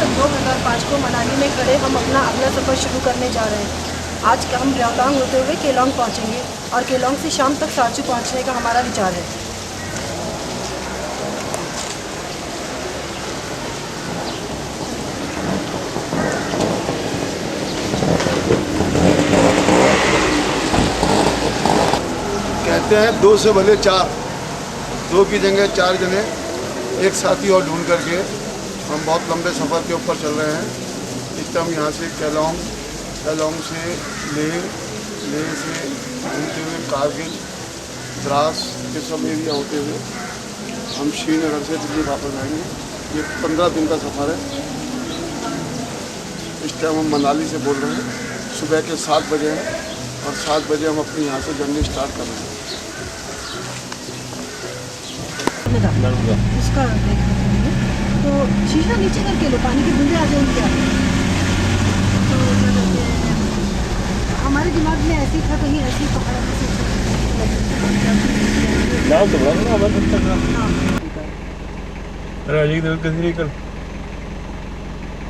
तक 2005 को मनाली में खड़े हम अपना अगला सफ़र शुरू करने जा रहे हैं। आज हम रोहतांग होते हुए केलोंग पहुंचेंगे और केलोंग से शाम तक साचू पहुंचने का हमारा विचार है। कहते हैं 2 से भले 4, 2 की जगह 4 जने एक साथी और ढूंढ करके हम बहुत लंबे सफ़र के ऊपर चल रहे हैं। इस टाइम यहाँ से केलोंग से लेह से घूमते हुए कारगिल, द्रास ये सब एरिया होते हुए हम श्रीनगर से दिल्ली वापस आएंगे। ये 15 दिन का सफ़र है। इस टाइम हम मनाली से बोल रहे हैं। सुबह के 7 बजे हैं और 7 बजे हम अपनी यहाँ से जर्नी स्टार्ट कर रहे हैं। उसका देखना तो शीशा नीचे करके लो, पानी की बूंदें आ जाएंगी क्या? तो हमारे दिमाग में ऐसे ही था, कहीं ऐसी पहाड़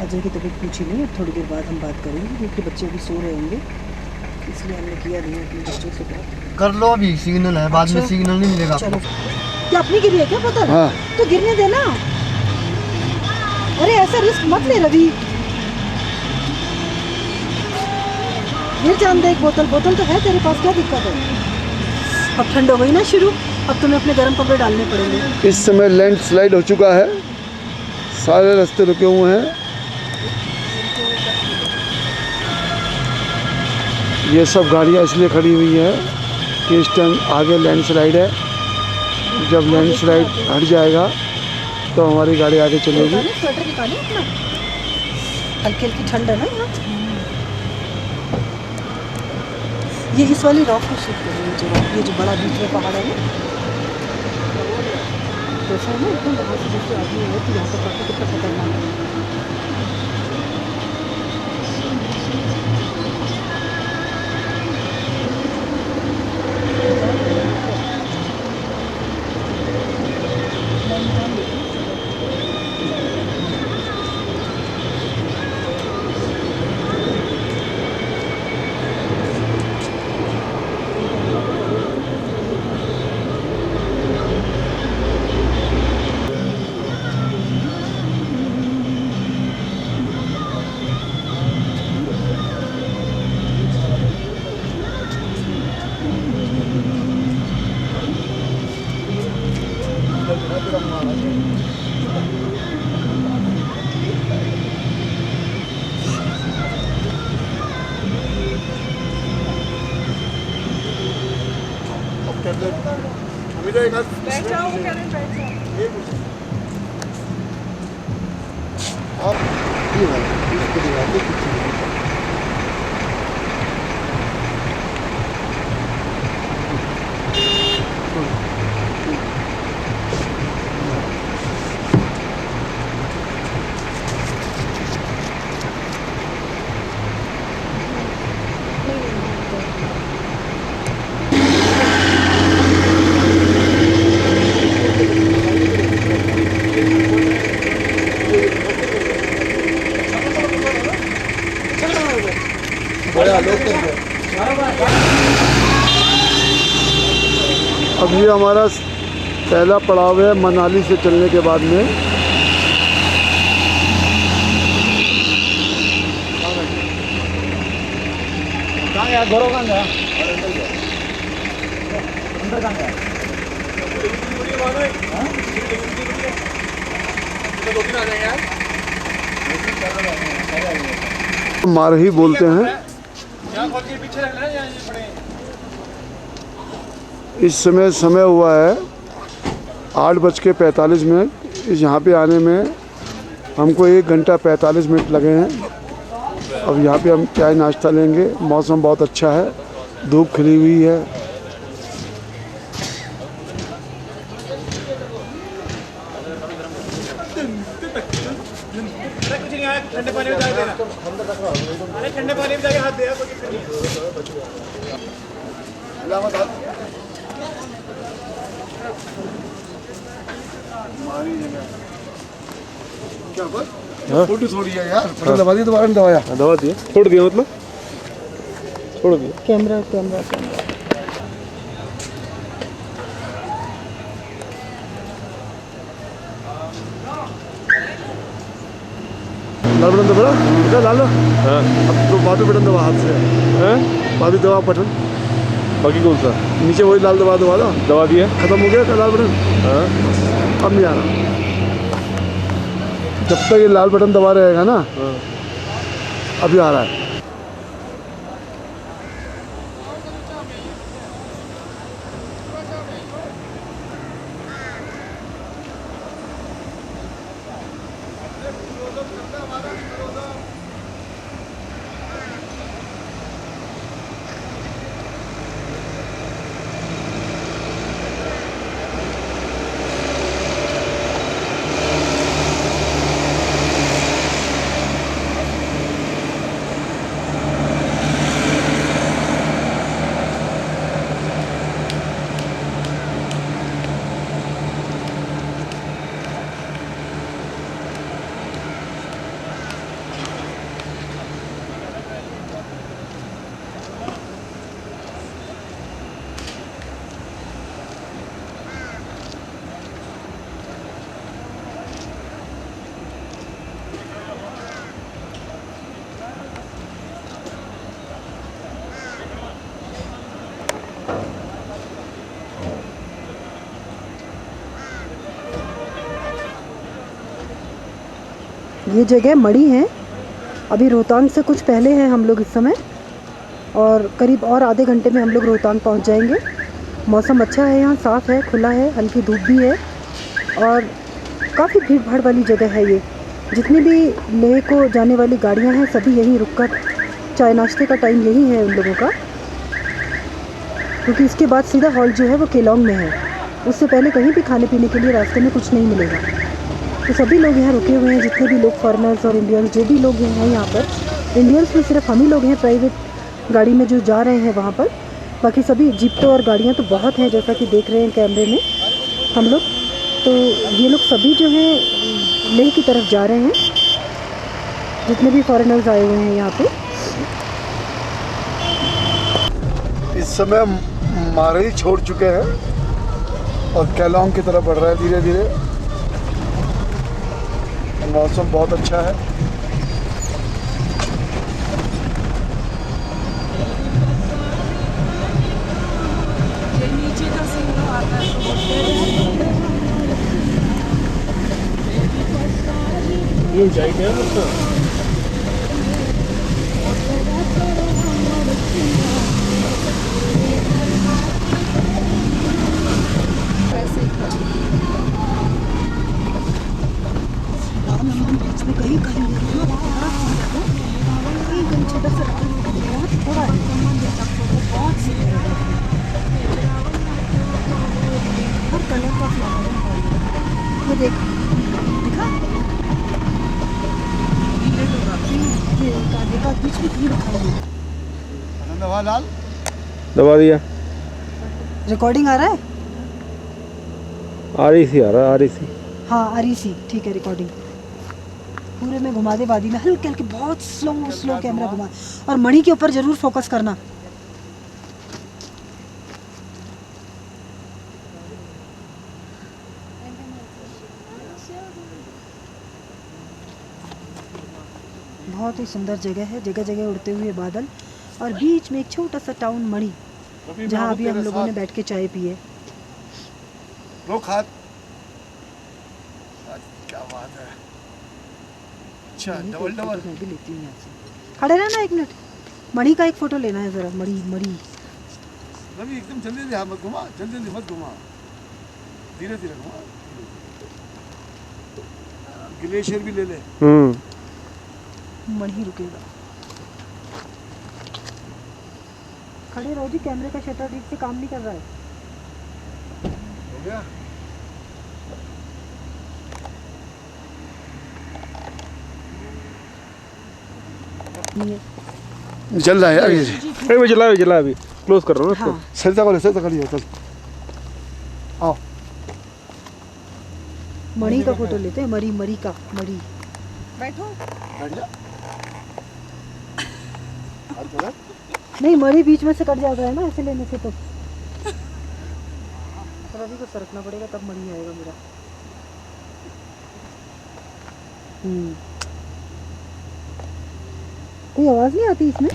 अजय की तबीयत पूछी नहीं, थोड़ी देर बाद हम बात करेंगे क्योंकि बच्चे अभी सो रहे होंगे, इसलिए हमने किया नहीं अपने बच्चों से बात। कर लो, अभी सिग्नल है, बाद में सिग्नल नहीं मिलेगा। चलो, क्या अपनी गिरी है क्या पता? हाँ। तो गिरने देना। अरे ऐसा रिस्क मत ले रवि, गिर जान दे। एक बोतल तो है तेरे पास, क्या दिक्कत है? अब ठंड हो गई ना शुरू, अब तुम्हें अपने गर्म कपड़े डालने पड़ेंगे। इस समय लैंडस्लाइड हो चुका है, सारे रास्ते रुके हुए हैं। ये सब गाड़ियाँ इसलिए खड़ी हुई है कि इस टाइम आगे लैंडस्लाइड है। जब लैंडस्लाइड हट जाएगा तो हमारी गाड़ी आगे चलेगी। स्वेटर निकालो अपना, हल्की हल्की ठंड है ना यहाँ। ये इस वाली रॉक को शूट करेंगे, ये जो बड़ा बीच में पहाड़ है ना, जैसा है ना एकदम बाहर से जैसे आदमी है तो यहाँ पर काफ़ी कितना खतरनाक है। अब ये हमारा पहला पड़ाव है मनाली से चलने के बाद में। मारही बोलते हैं। इस समय हुआ है 8:45। यहाँ पे आने में हमको 1 घंटा 45 मिनट लगे हैं। अब यहाँ पे हम चाय नाश्ता लेंगे। मौसम बहुत अच्छा है, धूप खिली हुई है। ठंडे पानी में जाके देना, अरे ठंडे पानी में जाके हाथ दे। क्या बात? फोटो छोड़ी है यार, बटन दबा दिया, दोबारा नहीं दबाया। दबा दिया, छोड़ दिया मतलब, छोड़ दिया। कैमरा कैमरा कैमरा लाल बटन दबा, बेटा लाल। हाँ अब तो बाजू बटन दबा हाथ से, हैं? बाजू दबा बटन, बाकी कौन सा नीचे वही लाल दबा दो, दबा दिया? खत्म हो गया लाल बटन। हाँ अब नहीं आ रहा, जब तक ये लाल बटन दबा रहेगा ना, हाँ। अभी आ रहा है। ये जगह मड़ी है। अभी रोहतांग से कुछ पहले हैं हम लोग इस समय, और करीब और आधे घंटे में हम लोग रोहतांग पहुंच जाएंगे। मौसम अच्छा है, यहाँ साफ़ है, खुला है, हल्की धूप भी है और काफ़ी भीड़ भाड़ वाली जगह है ये। जितनी भी लेह को जाने वाली गाड़ियाँ हैं सभी यहीं रुककर चाय नाश्ते का टाइम यही है उन लोगों का, क्योंकि इसके बाद सीधा हॉल जो है वो केलोंग में है। उससे पहले कहीं भी खाने पीने के लिए रास्ते में कुछ नहीं मिलेगा। तो सभी लोग यहाँ रुके हुए हैं, जितने भी लोग फॉरेनर्स और इंडियंस जो भी लोग हैं यहाँ पर। इंडियंस में सिर्फ हम ही लोग हैं प्राइवेट गाड़ी में जो जा रहे हैं वहाँ पर, बाकी सभी जीप और गाड़ियाँ तो बहुत हैं, जैसा कि देख रहे हैं कैमरे में हम लोग। तो ये लोग सभी जो हैं लेह की तरफ जा रहे हैं, जितने भी फॉरेनर्स आए हुए हैं यहाँ पे। इस समय मारई छोड़ चुके हैं और केलोंग की तरफ बढ़ रहा है धीरे धीरे। मौसम बहुत अच्छा है। नीचे का सिग्नल आता है ये ऊंचाई क्या है उसका? कहीं कहीं छोटा सा बहुत थोड़ा बहुत सी और कलर का फ्लावर ये देख दिखा देखा बीच में भी रखा हुआ दबा लाल, दबा दिया। रिकॉर्डिंग आ रहा है। आ रही सी। हाँ आ रही सी, ठीक है। रिकॉर्डिंग पूरे में घुमा दे, वादी में हल्के हल्के बहुत स्लो कैमरा घुमा, और मणि के ऊपर जरूर फोकस करना। बहुत ही सुंदर जगह है, जगह जगह उड़ते हुए बादल, और बीच में एक छोटा सा टाउन मणि, जहाँ अभी हम लोगों ने बैठ के चाय पी है। रोक हाथ। क्या बात है, अच्छा डबल डबल। मैं भी लेती हूँ यहाँ से। खड़े रहना एक मिनट, मणि का एक फोटो लेना है जरा। मणि रवि एकदम जल्दी से मत घुमा, जल्दी मत घुमा, धीरे धीरे घुमा। ग्लेशियर भी ले ले। मणि रुकेगा। खड़े रहो जी, कैमरे का शटर ठीक से काम नहीं कर रहा है। हो गया। चल रहा है यार ये। अरे मैं जला अभी क्लोज कर रहा हूँ ना हाँ। सरिता करिए चल। आओ। मणि का फोटो लेते हैं, मणि का। बैठो। बैठ जा। नहीं, मरी बीच में से कट जाता है ना, ऐसे लेने से तो रवि को सरकना पड़ेगा तब मरी आएगा मेरा। कोई आवाज़ नहीं आती इसमें।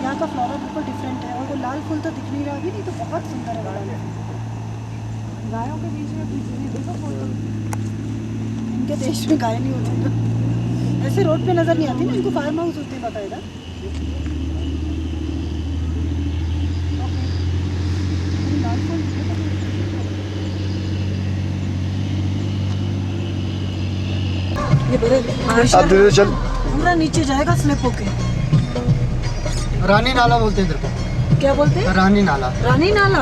यहाँ का फ्लावर बिल्कुल डिफरेंट है और वो लाल फूल तो दिख नहीं रहा अभी, नहीं तो बहुत सुंदर है वाला। गायों के बीच में देखो फोटो, इनके देश में गाय नहीं होती ना, ऐसे रोड पे नजर नहीं आती ना, इनको फार्म हाउस होते पता है ना। लाल फूल ये बड़े अब धीरे चल। पूरा नीचे जाएगा स्लिप होके। रानी नाला बोलते हैं इधर को। क्या बोलते हैं? रानी नाला। रानी नाला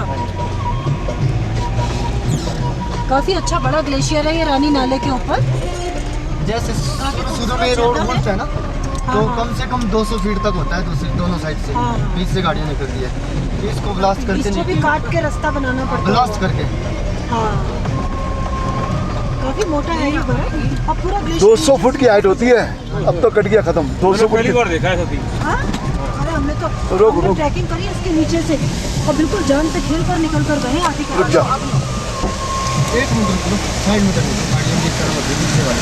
काफी अच्छा बड़ा ग्लेशियर है ये रानी नाले के ऊपर। जैसे शुरू में रोड खुलता है ना, तो कम से कम 200 फीट तक होता है दोनों साइड से। हाँ। बीच से गाड़ियाँ निकलती है, इसको ब्लास्ट करके इसको भी काट के रास्ता बनाना पड़ता है। ब्लास्ट करके। हाँ, काफी मोटा है ये बड़ा। अब पूरा 200 फुट की हाइट होती है, अब तो कट गया खत्म। 200 फुट की। देखा है सभी। हाँ? अरे हमने तो रोक। ट्रैकिंग करी इसके नीचे से और बिल्कुल जान पे खेल कर निकल कर गए आगे के। रुक जा। 1 मीटर साइड मीटर गाड़ियाँ की तरफ होती है पीछे वाले।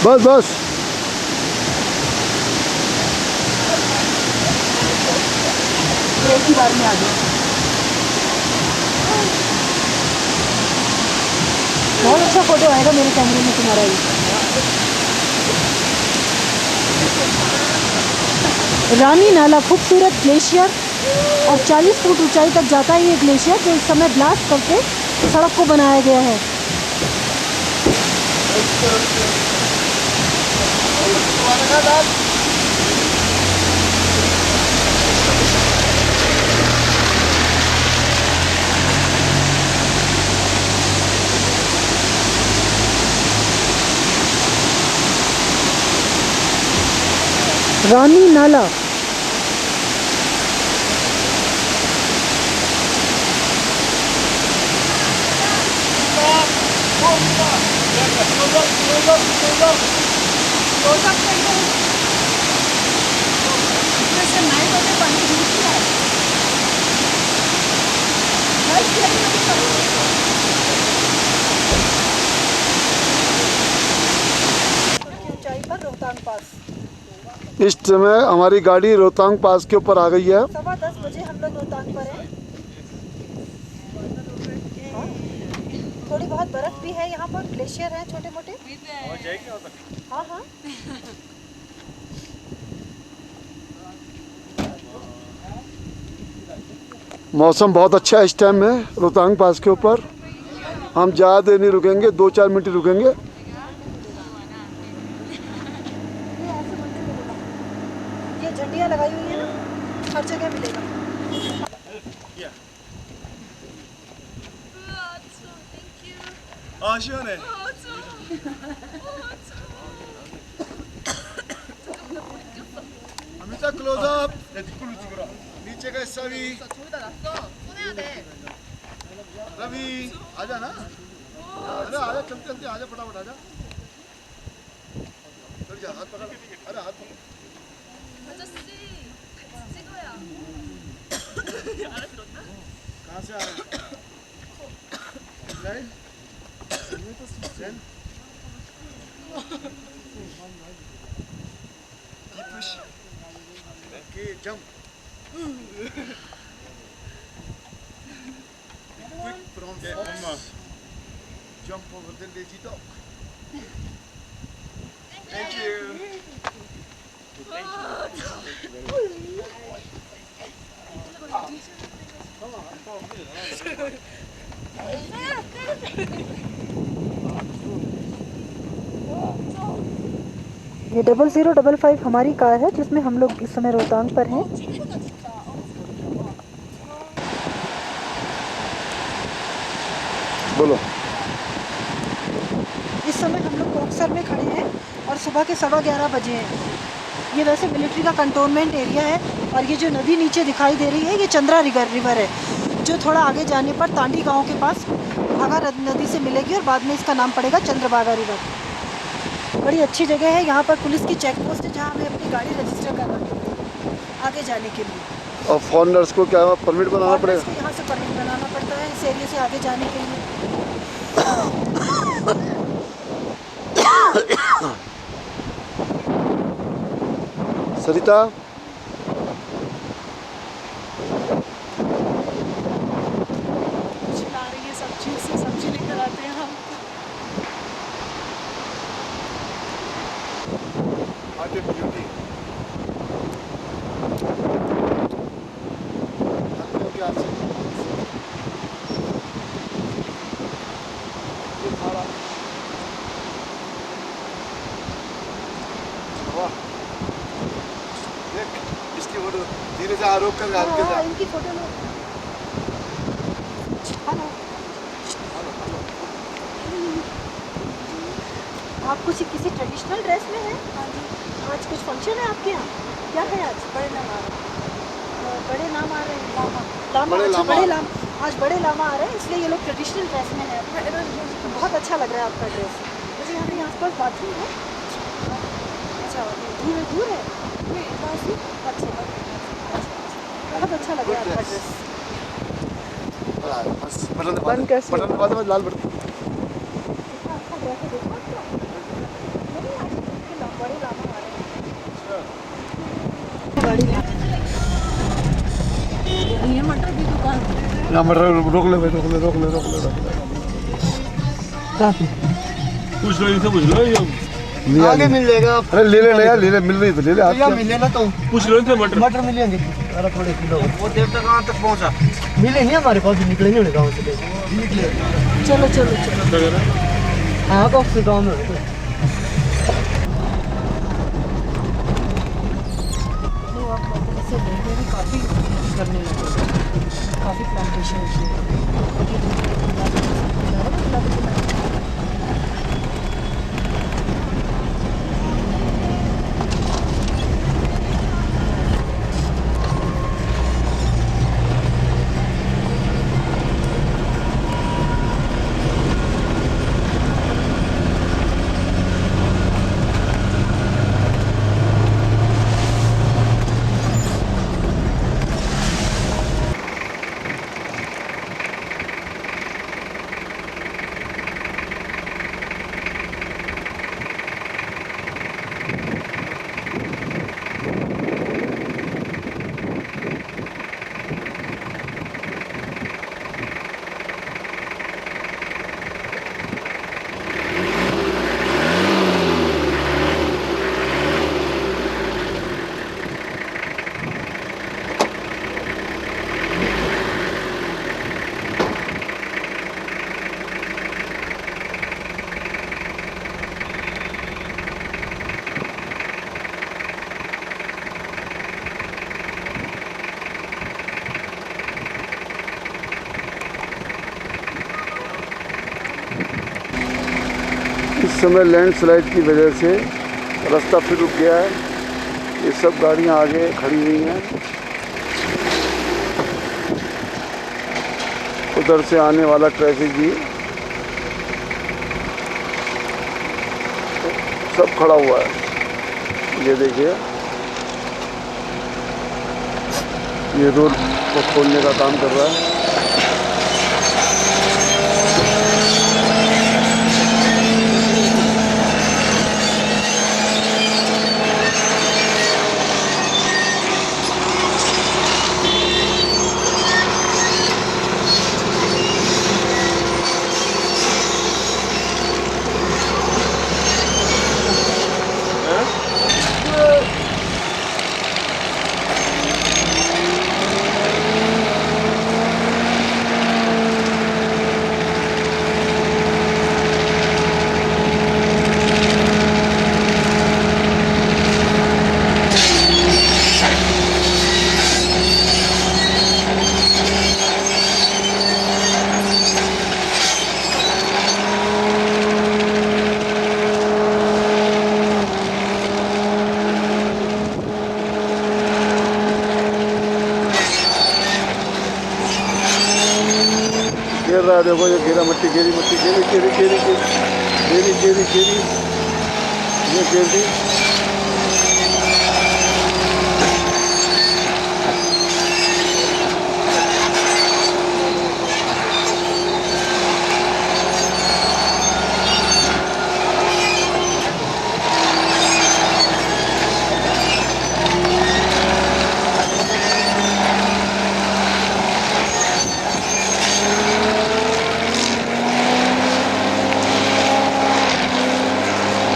बस बस। एक ही बार में आ गया। बहुत अच्छा फोटो आएगा मेरे कैमरे में तुम्हारा ये। रानी नाला खूबसूरत ग्लेशियर और 40 फुट ऊंचाई तक जाता है ये ग्लेशियर, जो इस समय ब्लास्ट करके सड़क को बनाया गया है। रानी नाला ऊंचाई पर रोहतांग पास। इस समय हमारी गाड़ी रोहतांग पास के ऊपर आ गई है। 10:15 बजे हम लोग रोहतांग पर हैं। हाँ? थोड़ी बहुत बर्फ भी है यहाँ पर, ग्लेशियर है छोटे मोटे। हाँ हाँ। मौसम बहुत अच्छा है इस टाइम में रोहतांग पास के ऊपर। हम ज़्यादा देर नहीं रुकेंगे, 2-4 मिनट ही रुकेंगे। ये झंडियाँ लगाई हुई है ना, हर जगह मिलेगा। 시원해. अमिता क्लोजअप। नीचे का हिस्सा भी। रवि आजा ना। अरे आजा, चलते चलते आजा, फटाफट आजा। चल जा, हाथ पकड़। अरे हाथ पकड़। कहाँ से आ रहे हैं? Okay, jump. Quick from fox. Jump over the lazy dog. Thank you. Thank you. ये 0055 हमारी कार है जिसमें हम लोग इस समय रोहतांग पर हैं। बोलो। इस समय हम लोग बॉक्सर में खड़े हैं और सुबह के 11:15 बजे हैं। ये वैसे मिलिट्री का कंटोनमेंट एरिया है और ये जो नदी नीचे दिखाई दे रही है ये चंद्रा रिवर है, जो थोड़ा आगे जाने पर तांडी गांव के पास भागा नदी से मिलेगी और बाद में इसका नाम पड़ेगा चंद्रभागा रिवर। बड़ी अच्छी जगह है, यहाँ पर पुलिस की चेक पोस्ट है जहाँ हमें अपनी गाड़ी रजिस्टर करवानी है आगे जाने के लिए। और फॉरेनर्स को क्या परमिट बनाना पड़ेगा? यहाँ से परमिट बनाना पड़ता है इस एरिया से आगे जाने के लिए। सरिता, ला रही है सब्जी लेकर आते हैं हम। इसकी फोटो धीरे से आरोप कर इनकी फोटो लो। हेलो, आप कुछ किसी ट्रेडिशनल ड्रेस में हैं? आज कुछ फंक्शन है आपके यहाँ? क्या है आज? बड़े नाम आ रहे हैं। बड़े नाम आ रहे हैं। लामा अच्छा, बड़े लामा आज बड़े लामा आ रहे हैं, इसलिए ये लोग ट्रेडिशनल ड्रेस में हैं। बहुत अच्छा लग रहा है आपका ड्रेस। मुझे यहाँ पे आसपास बाथरूम है। अच्छा, दूर है। अच्छा, बहुत अच्छा लग रहा है आपका ड्रेस। बटन कैसे? बटन दबा दो, लाल बटन। ये मटर की दुकान। यहाँ मटर रोक ले भाई, रोक ले। पूछ लो इनसे, पूछ लो। आगे मिल जाएगा। अरे ले यार, ले मिल रही तो ले ले। या मिले ना तो पूछ लो इनसे मटर मिलेंगे। अरे थोड़े किलो वो देवता कहाँ तक पहुँचा? मिलेंगे हमारे पास, निकलेंगे उन्हें गाँव से। चलो। हाँ गाँव से गाँव में काफ़ी करने लगे, काफ़ी प्लांटेशन इस समय लैंडस्लाइड की वजह से रास्ता फिर रुक गया है। ये सब गाड़ियां आगे खड़ी हुई हैं। उधर से आने वाला ट्रैफिक भी सब खड़ा हुआ है। ये देखिए, ये रोड को खोलने का काम कर रहा है। घेर रहा है, देखो ये घेरा, मट्टी घेरी, मट्टी घेरी, घेरी घेरी घेरी घेरी घेरी, ये घेर दी।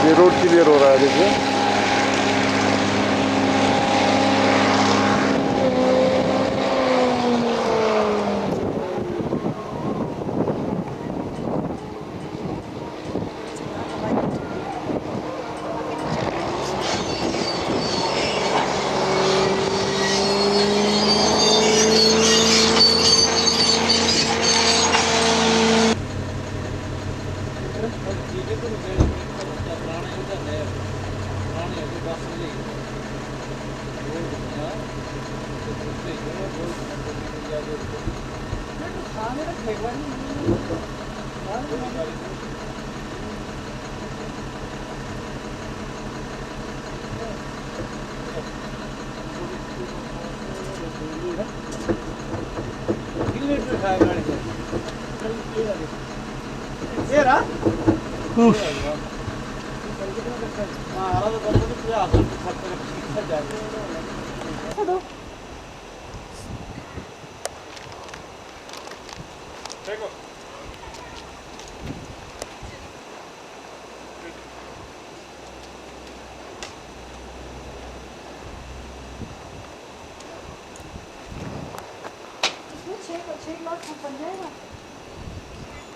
ये रोड क्लियर हो रहा है, देखिए।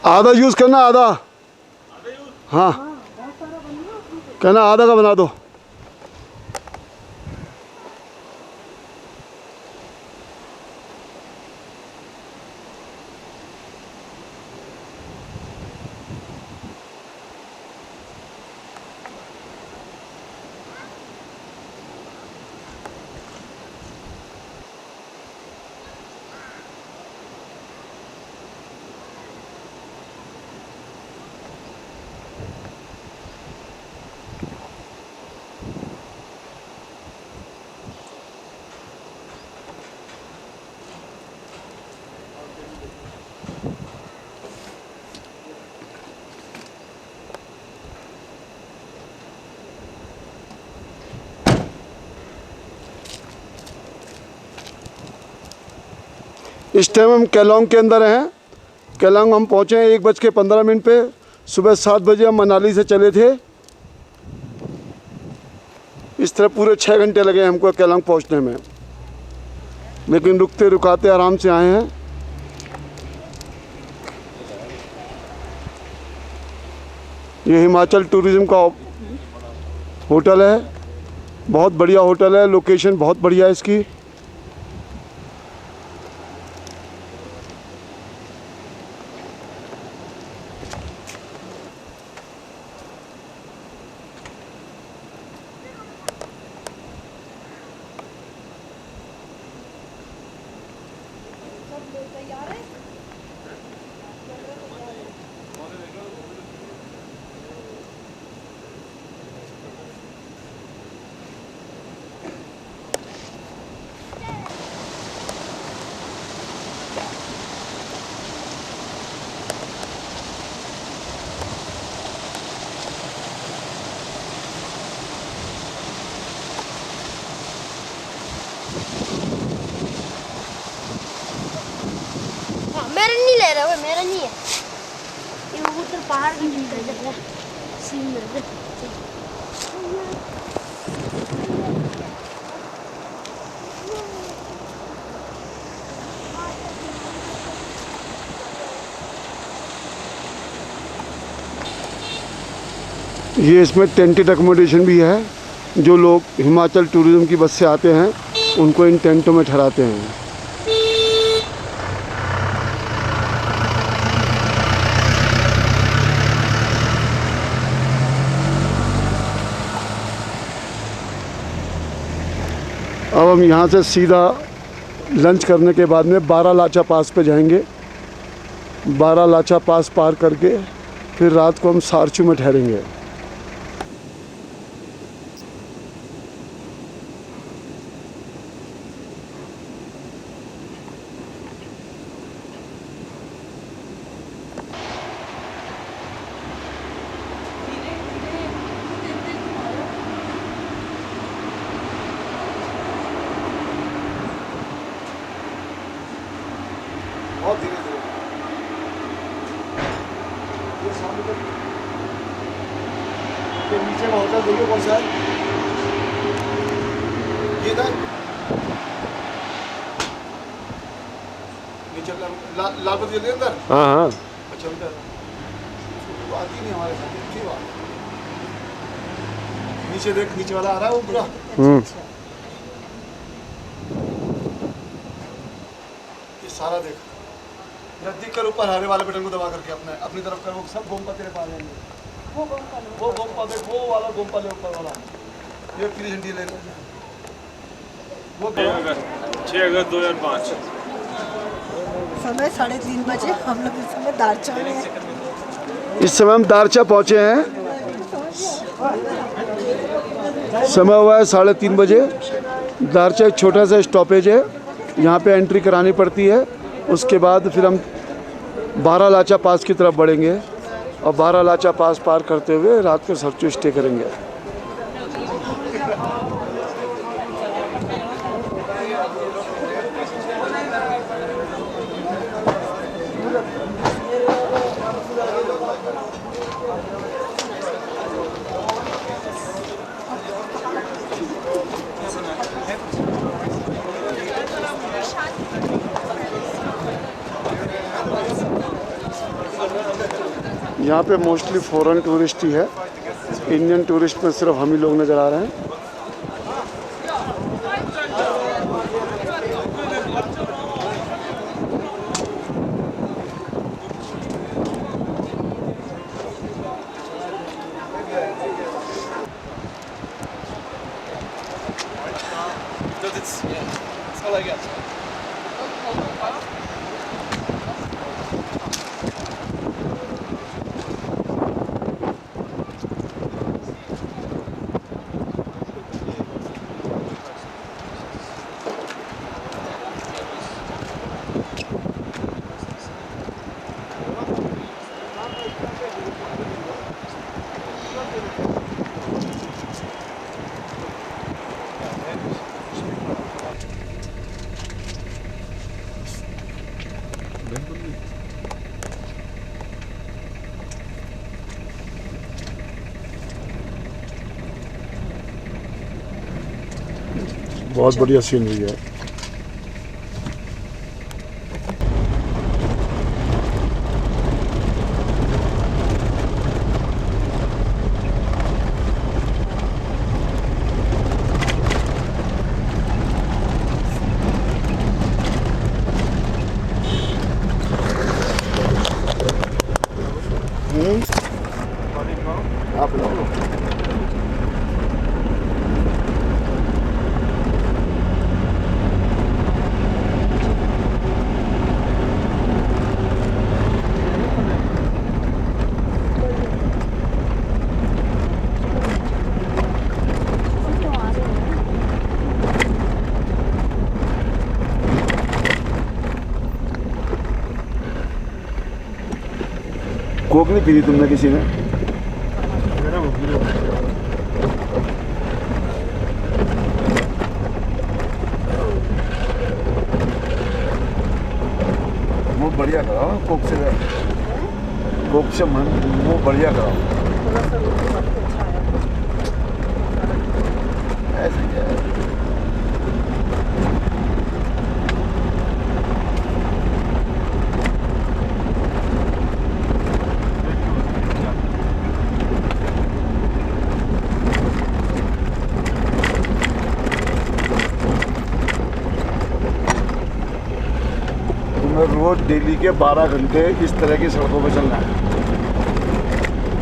आधा यूज़ करना, आधा। हाँ, कहना आधा का बना दो। इस टाइम हम केलोंग के अंदर हैं। केलोंग हम पहुँचे हैं 1:15 पे। सुबह 7 बजे हम मनाली से चले थे। इस तरह पूरे 6 घंटे लगे हमको केलोंग पहुँचने में, लेकिन रुकते रुकाते आराम से आए हैं। ये हिमाचल टूरिज़्म का होटल है, बहुत बढ़िया होटल है, लोकेशन बहुत बढ़िया है इसकी। मेरा नहीं ले रहा, वो मेरा नहीं है। ये उधर पहाड़ की चीज है, देखो सीन में। ये इसमें टेंटेड अकोमोडेशन भी है। जो लोग हिमाचल टूरिज़्म की बस से आते हैं उनको इन टेंटों में ठहराते हैं। अब हम यहाँ से सीधा लंच करने के बाद में 12 लाचा पास पे जाएंगे। 12 लाचा पास पार करके फिर रात को हम सारचू में ठहरेंगे। बहुत धीरे धीरे ये सामने तक ये नीचे का होटल देखिए कौन सा है ये था नीचे लालपत गली अंदर। हाँ हाँ अच्छा उधर तो आती नहीं हमारे साथ अच्छी बात। नीचे देख नीचे वाला आ रहा है वो पूरा ये सारा देख नजदीक कर ऊपर हरे वाले बटन को दबा करके अपनी तरफ कर वो सब गोमपा तेरे पास आएंगे। वो गोमपा देख वो वाला गोमपा ले ऊपर वाला ये पीली झंडी ले वो 6 अगस्त 2005। समय 3:30 बजे हम लोग इस समय दारचा में हैं। इस समय हम दारचा पहुंचे हैं। समय हुआ है 3:30 बजे। दारचा एक छोटा सा स्टॉपेज है, यहाँ पे एंट्री करानी पड़ती है। उसके बाद फिर हम 12 लाचा पास की तरफ बढ़ेंगे और 12 लाचा पास पार करते हुए रात को सरचू स्टे करेंगे। यहाँ पे मोस्टली फॉरेन टूरिस्ट ही है, इंडियन टूरिस्ट में सिर्फ हम ही लोग नज़र आ रहे हैं। बहुत बढ़िया सीनरी है। आप लोग कोक नहीं पी तुमने किसी ने? वो बढ़िया कराओ कोक से मन वो बढ़िया कराओ ऐसे क्या है? रोज डेली के 12 घंटे इस तरह की सड़कों पर चलना है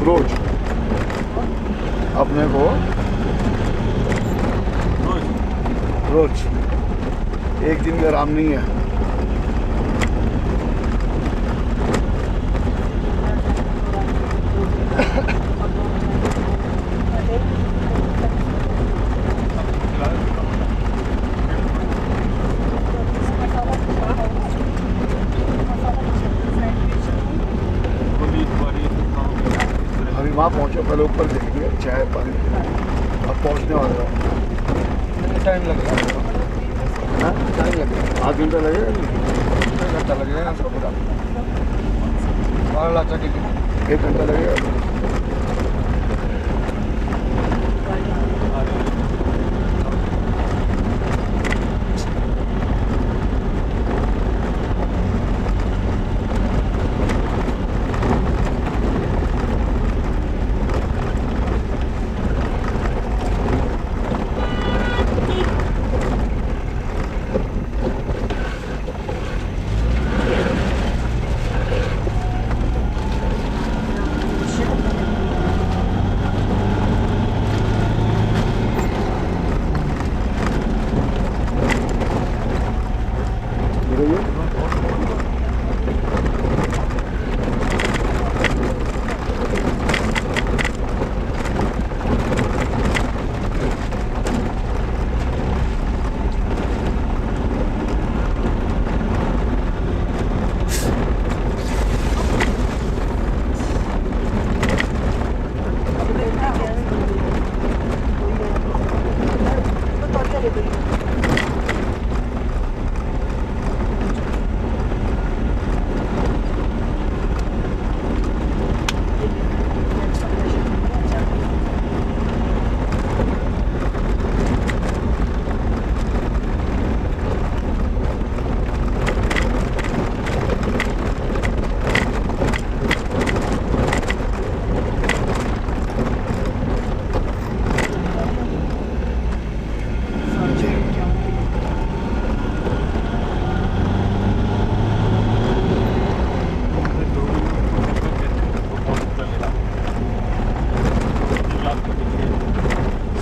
रोज अपने को रोज एक दिन का आराम नहीं है। अभी वहाँ पहुँचो, पहले ऊपर देखेंगे चाय पानी, अब पहुँचने वाले हैं। टाइम लगेगा, टाइम लगेगा, आध घंटा लगेगा, 1 घंटा लगेगा यहाँ से पूरा 12 लाख के लिए। 1 घंटा लगेगा।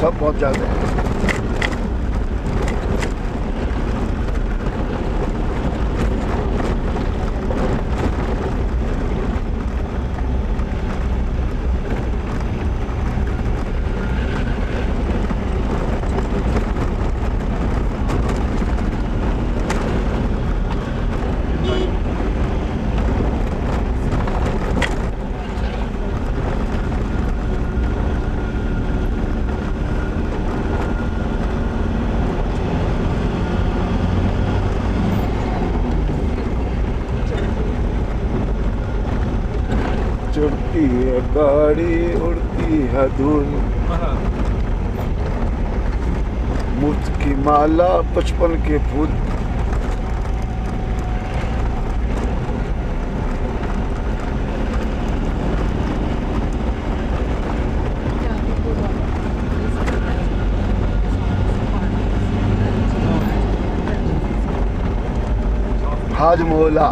सब पहुँच जाते हैं। चढ़ती है गाड़ी, उड़ती है धुन, मुफ्त की माला, 55 के फूल। हाजमोला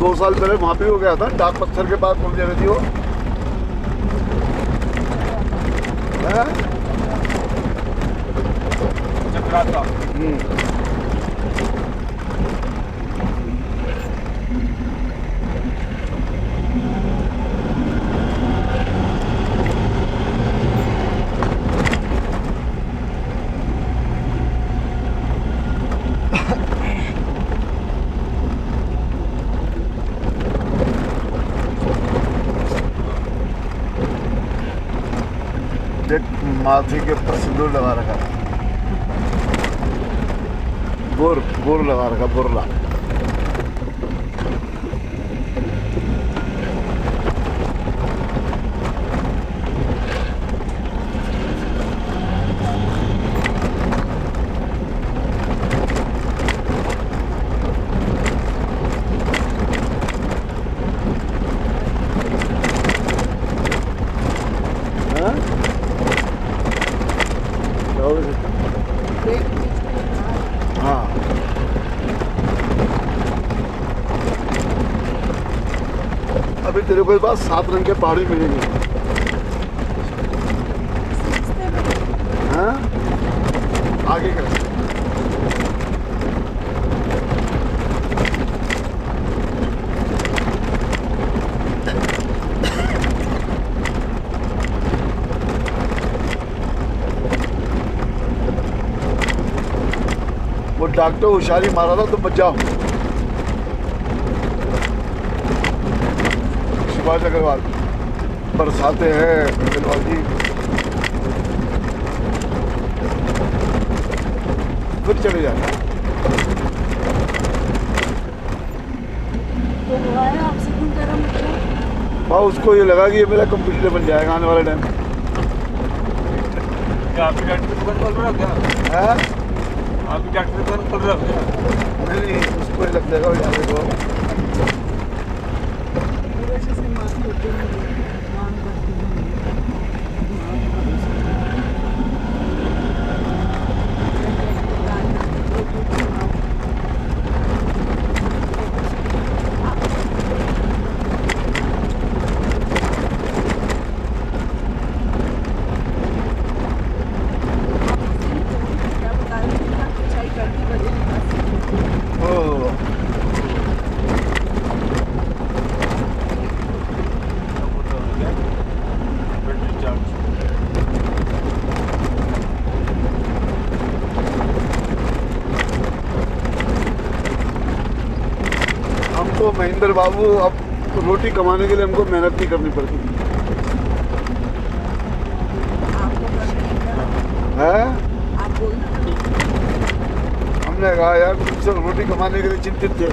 2 साल पहले वहाँ पे हो गया था, डाक पत्थर के पास कौन जगह थी वो? हैं? चक्राता देख माथे के ऊपर सिंदूर लगा रखा है, बोर लगा रखा, बोरला। हाँ? क्या हो गया? हाँ, अभी तेरे को इस बार 7 रंग के पहाड़ी मिलेंगे। हाँ? आगे कर। वो डॉक्टर होशियारी मारा था, तो बच जाओ। सुभाष अग्रवाल बरसाते हैं अग्रवाल जी, फिर चले जाना। वाह, उसको ये लगा कि ये मेरा कंप्यूटर बन जाएगा आने वाले टाइम। क्या आप डॉक्टर की दुकान खोल रहे हो क्या? है? आप भी डॉक्टर की दुकान खोल रहे हो क्या? नहीं, उसको ही लग जाएगा जाने को। ओ, हमको महेंद्र बाबू अब रोटी कमाने के लिए हमको मेहनत नहीं करनी पड़ती है। हमने कहा यार तुम सब रोटी कमाने के लिए चिंतित थे,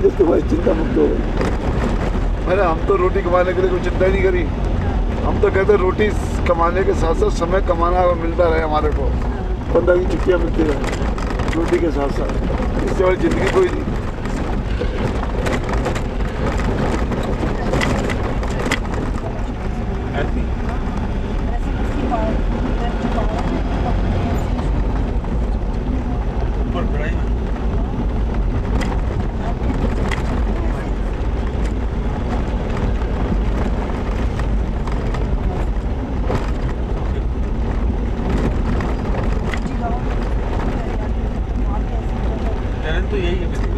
ये तो भाई चिंता मुक्त हो गई। मैंने हम तो रोटी कमाने के लिए कोई चिंता ही नहीं करी। हम तो कहते रोटी कमाने के साथ साथ समय कमाना मिलता रहे हमारे को, 15 की छुट्टियाँ मिलती रहे रोटी के साथ साथ, इससे बड़ी ज़िंदगी कोई नहीं। तो यही है बेसिकली।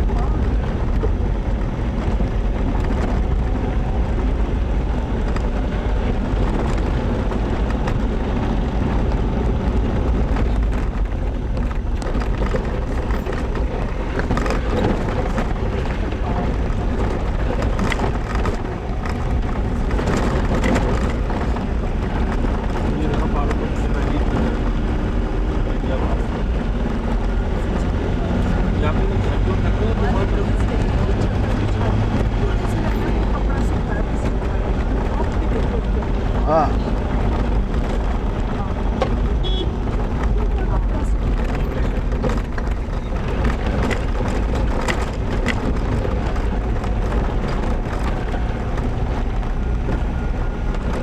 हाँ,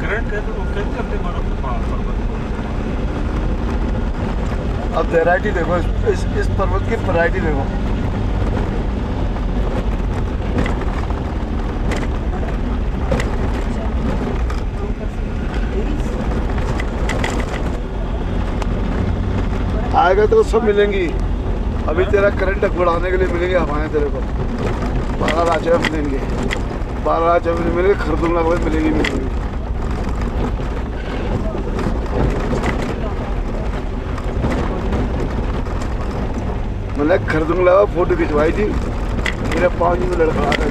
करंट है तो कैसे करते मारो पर्वत को? अब वैरायटी देखो, इस पर्वत की वैरायटी देखो। आएगा तो सब मिलेंगी। अभी तेरा करंट उड़ाने के लिए मिलेंगे हवाएं तेरे को। 12 राजा मिलेंगे, 12 राजा मिलेंगे, खरदुल्ला को मिलेगी मिलेंगी। मतलब खरदुल्ला फोटो खिंचवाई थी, मेरे 5 में लड़खड़ा था।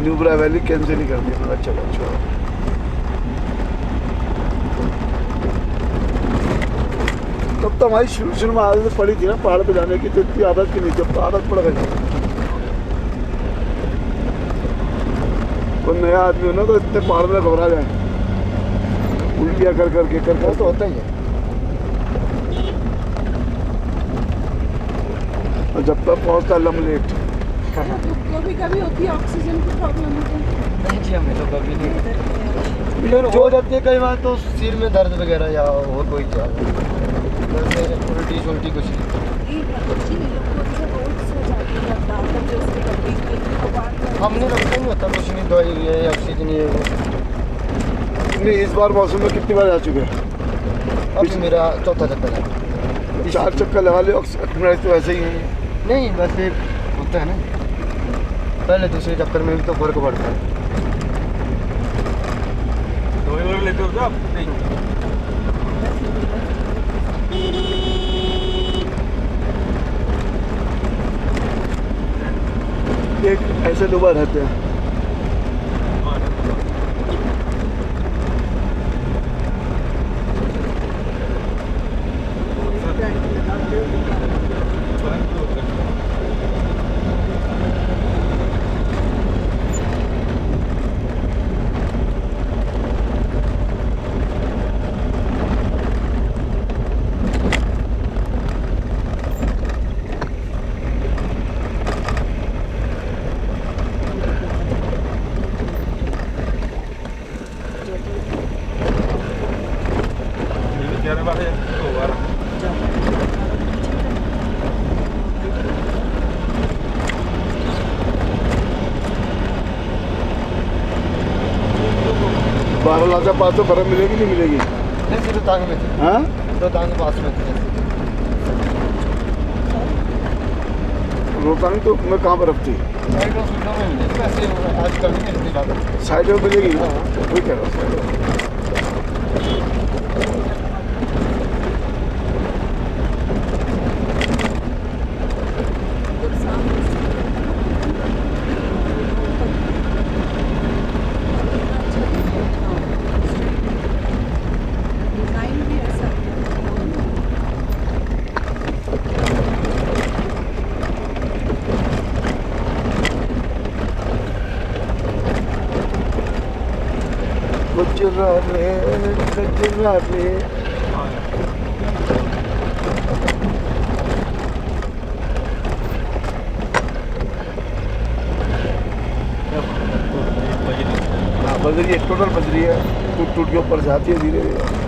न्यूब्रा वैली कैंसिल ही कर दी। चलो छोड़ो। तब तो हमारी शुरू में आदत पड़ी थी ना पहाड़ पे जाने की, तो इतनी आदत की नहीं, जब तो आदत पड़ गई। कोई नया आदमी हो ना तो इतने पहाड़ में घबरा जाए, उल्टियाँ कर कर तो होता ही है। और जब तक पहुँचता लम लेट। कभी कभी होती है ऑक्सीजन की प्रॉब्लम होती है। नहीं जी हमें तो कभी नहीं हो जाती है कई बार तो सिर में दर्द वगैरह या और कोई क्या वैसे उल्टी कुछ नहीं। हमने रखा नहीं होता कुछ नहीं, दवाई है ऑक्सीजन है वो। नहीं इस बार मौसम में कितनी बार आ चुके हैं? अभी मेरा चौथा चक्कर है। 4 चक्कर लगा ले, ऑक्सीजन तो ऐसे ही है। नहीं वैसे होता है ना, पहले दूसरे चक्कर में भी तो फर्क पड़ता है। दवाई लेते हो क्या आप? नहीं। एक ऐसे लोग रहते हैं। बारालाचा पास तो बर्फ मिलेगी नहीं मिलेगी? नहीं रोहतांग में थे। हाँ रोहतांग पास में थे। रोहतांग तो मैं कहाँ बर्फ थी? साइड हॉस्पिटल में मिलेगी वैसे आजकल नहीं मिलती ज़्यादा। साइड में मिलेगी ना, वही कह रहा हूँ। गजरा रे बजरी है, टोटल बजरी है, टूट के ऊपर जाती है धीरे धीरे।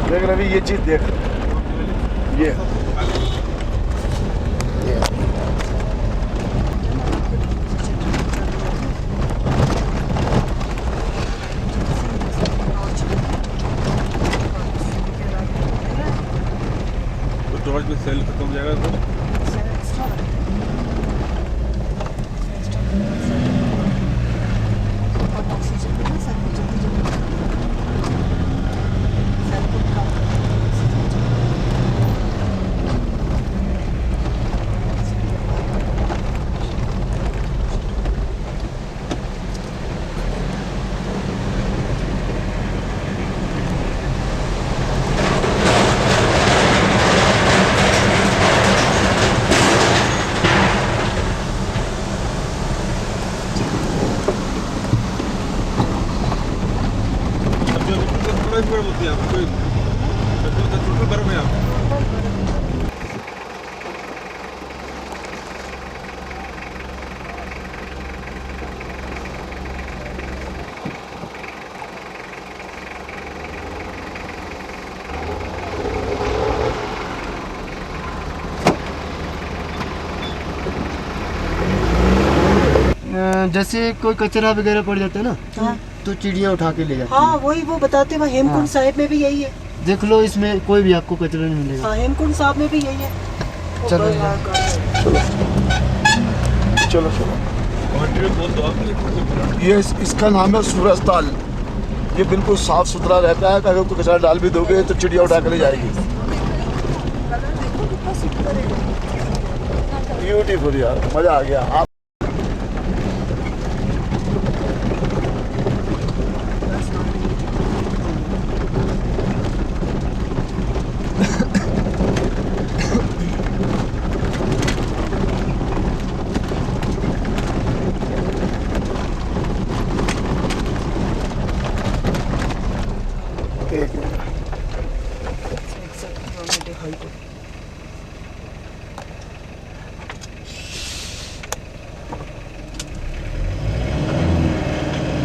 देख रवि ये चीज देख, ये टॉर्च में सेल खत्म हो जाएगा तो जैसे कोई कचरा वगैरह पड़ जाता है ना, हाँ तो चिड़िया उठा के ले जाती हाँ वही वो बताते हैं हेमकुंड हाँ। साहिब में भी यही है। है। देख लो, इसमें कोई भी आपको कचरा नहीं मिलेगा। हाँ हेमकुंड साहिब में भी यही है। चलो चलो चलो। ये इसका नाम है सूरज ताल। ये बिल्कुल साफ सुथरा रहता है, अगर तो कचरा डाल भी दोगे तो चिड़िया उठा के ले जाएगी। ब्यूटीफुल यार, मजा आ गया। आप एक मिनट।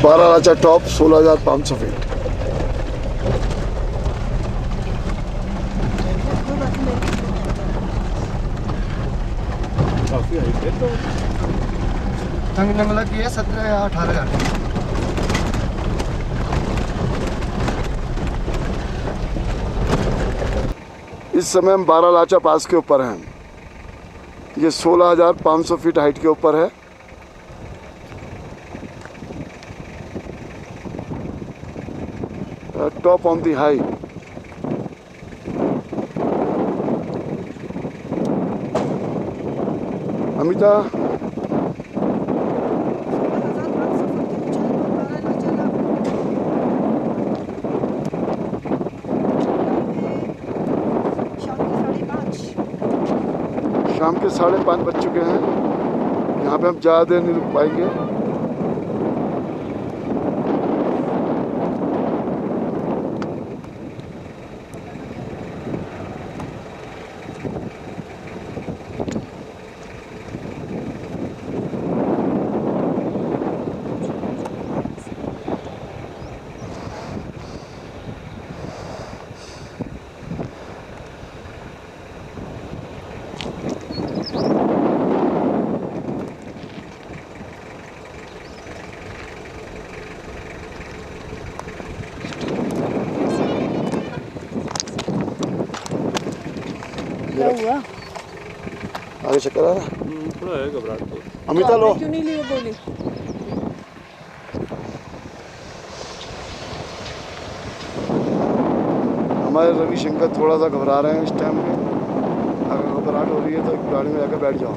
बारह लाचा टॉप 16,500 फीट। काफ़ी हाइट है तो। तंग नंगला की है 17 या 18,000। इस समय हम 12 लाचा पास के ऊपर हैं। ये 16,500 फीट हाइट के ऊपर है। Top on the high. Amita, शाम के 5:30 बज चुके हैं। यहाँ पे हम ज़्यादा देर नहीं रुक पाएंगे। क्या हुआ? आगे चक्कर आ रहा है। थोड़ा है घबराहट तो। अमिता लो। क्यों नहीं लिए बोली? हमारे रविशंकर थोड़ा सा घबरा रहे हैं इस टाइम में। अगर घबराहट हो रही है तो गाड़ी में जाकर बैठ जाओ।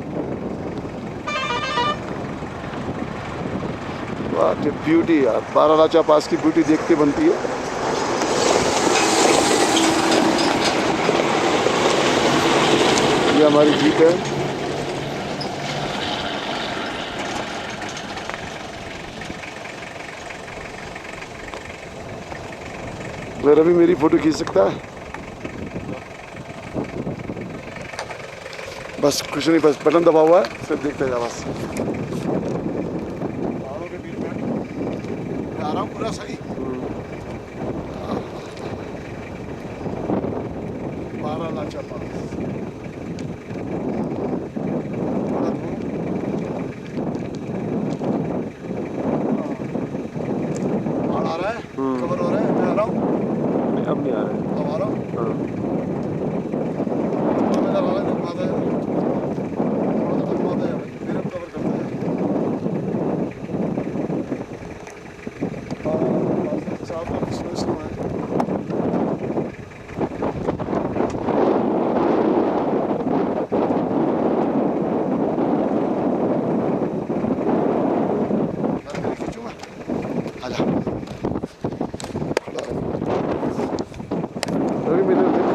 वाह ब्यूटी यार, 12 लाचा पास की ब्यूटी देखते बनती है। ये हमारी जीप है। वह रवि मेरी फोटो खींच सकता है? बस कुछ नहीं, बस बटन दबा हुआ है, सिर्फ देखते जा बस। आ रहा हूँ पूरा सही। 12 लाचा पास। आ रहा है, कवर हो रहा है, मैं आ रहा हूँ। अब नहीं आ रहा है। अब आ रहा हूँ। हाँ। थोड़ा सा लगा दे, माता है। थोड़ा सा माता है, फिर हम कवर करते हैं। साफ और स्पेस में है। मैं तेरी खींचूंगा। आजा। खड़ा रह। रवि मेरे देख।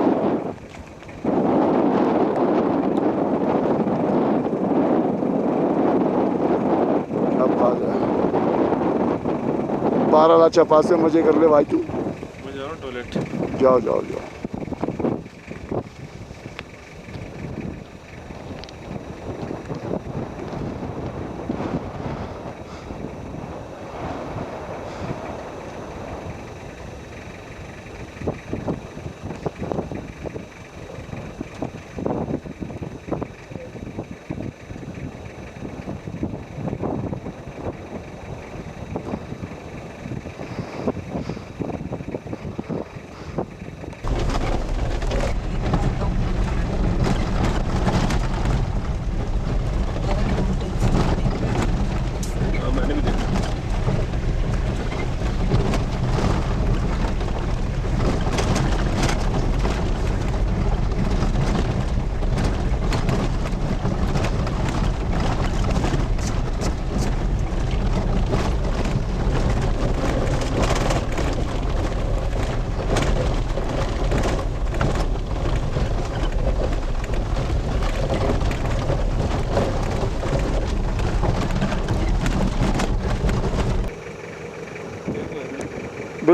अब आ जा। 12 लाचा पास से मजे कर ले भाई तू। मैं जा रहा हूँ टॉयलेट। जाओ जाओ जाओ।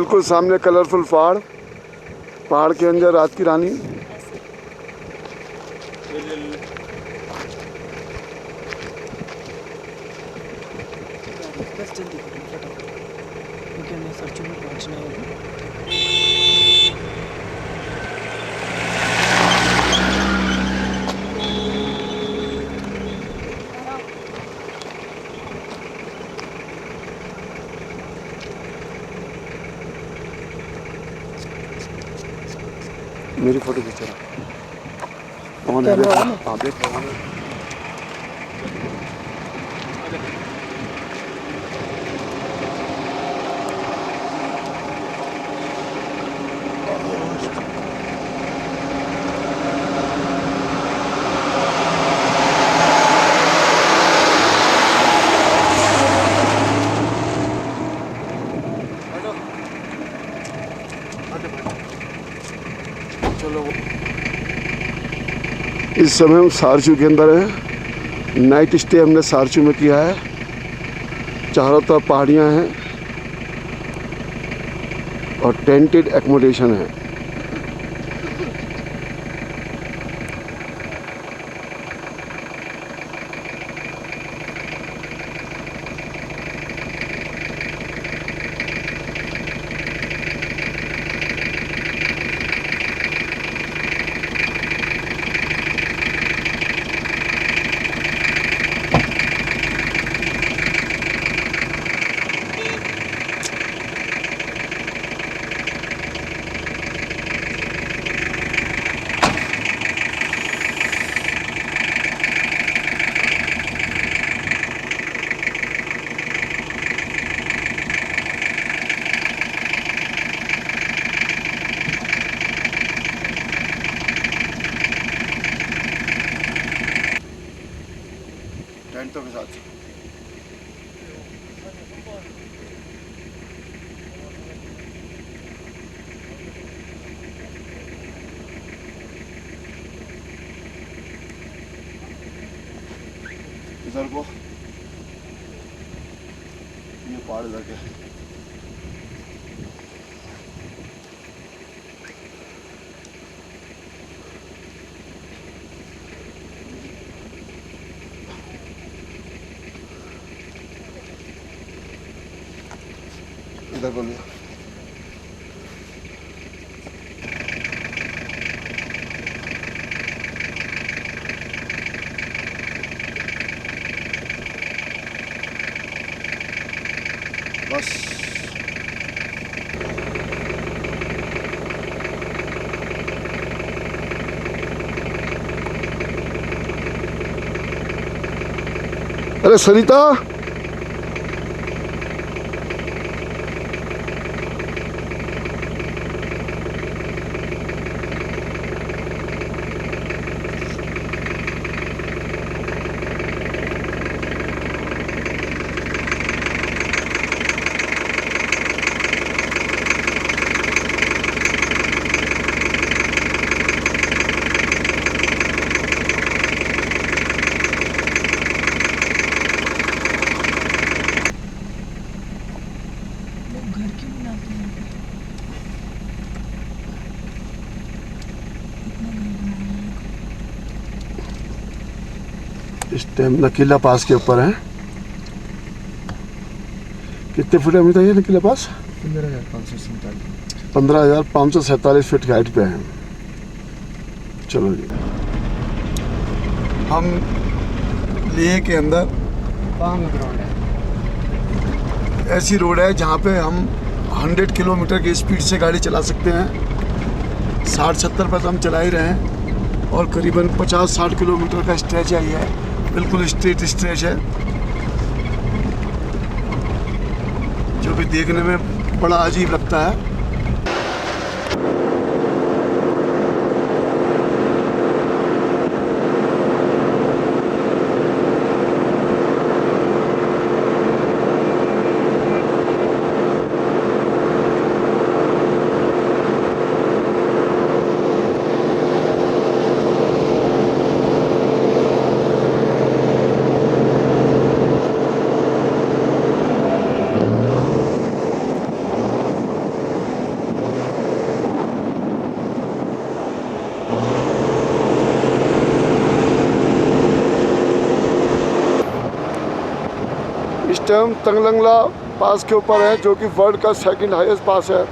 बिल्कुल सामने कलरफुल पहाड़, पहाड़ के अंदर रात की रानी। बस जल्दी करो फटाफट, क्योंकि हमें सर्चों में पहुंचना है अभी। मेरी फोटो खींच रहा ऑन है। कैमरा ऑन है? हाँ देख ऑन है। इस समय हम सारचू के अंदर हैं। नाइट स्टे हमने सारचू में किया है। चारों तरफ पहाड़ियाँ हैं और टेंटेड एकोमोडेशन है। टेंटों के साथ इधर को ये पहाड़ इधर के इधर को लिया। बस अरे सरिता घर क्यों बनाते हैं? इस टाइम नकीला पास के ऊपर है। कितने फुट है अमिता ये नकीला पास? 15,547 फीट की हाइट पे है। चलो जी हम लेह के अंदर ग्राउंड है। ऐसी रोड है जहाँ पे हम 100 किलोमीटर की स्पीड से गाड़ी चला सकते हैं। 60-70 पर तो हम चला ही रहे हैं और करीबन 50-60 किलोमीटर का स्ट्रेच है ये। बिल्कुल स्ट्रेट स्ट्रेच है जो भी देखने में बड़ा अजीब लगता है। टाइम तंगलंगला पास के ऊपर है, जो कि वर्ल्ड का सेकंड हाईएस्ट पास है।